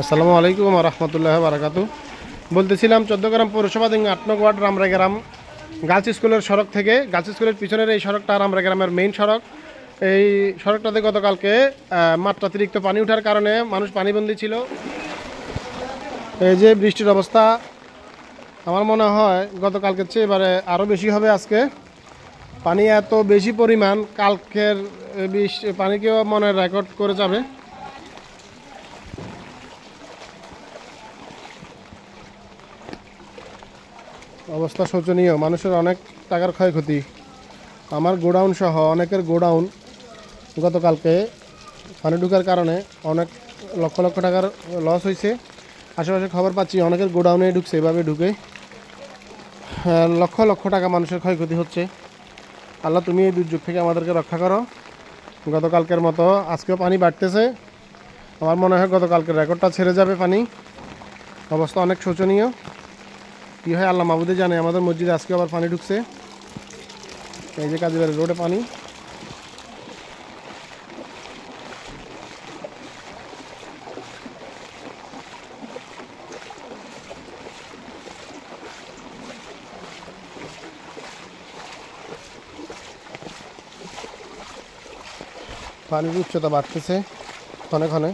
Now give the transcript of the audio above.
আসসালামু আলাইকুম রহমতুল্লাহ বারাকাতু। বলতেছিলাম চৌদ্দগ্রাম পৌরসভাধীন ৮ নং ওয়ার্ড রামরাগ্রাম গার্লস স্কুলের সড়ক থেকে গার্লস স্কুলের পিছনের এই সড়কটা রামরাগ্রামের মেইন সড়ক। এই সড়কটাতে গতকালকে মাত্রাতিরিক্ত পানি ওঠার কারণে মানুষ পানিবন্দী ছিল। এই যে বৃষ্টির অবস্থা, আমার মনে হয় গতকালকের চেয়ে এবারে আরও বেশি হবে। আজকে পানি এত বেশি পরিমাণ, কালকের পানিকেও মনে রেকর্ড করে যাবে। অবস্থা শোচনীয়, মানুষের অনেক টাকার ক্ষয়ক্ষতি। আমার গোডাউন সহ অনেকের গোডাউন গতকালকে পানি ঢুকার কারণে অনেক লক্ষ লক্ষ টাকার লস হয়েছে। আশেপাশে খবর পাচ্ছি অনেকের গোডাউনে ঢুকছে, এভাবে ঢুকে লক্ষ লক্ষ টাকা মানুষের ক্ষয়ক্ষতি হচ্ছে। আল্লাহ, তুমি এই দুর্যোগ থেকে আমাদেরকে রক্ষা করো। গতকালকের মতো আজকেও পানি বাড়তেছে, আমার মনে হয় গতকালকের রেকর্ডটা ছেড়ে যাবে পানি। অবস্থা অনেক শোচনীয়। কী হয় আল্লাহ মাহবুদে জানে। আমাদের মসজিদে আজকে আবার পানি ঢুকছে। এই যে কাজীবাড়ি রোডে পানি। পানির উচ্চতা বাড়তেছে ক্ষণে ক্ষণে।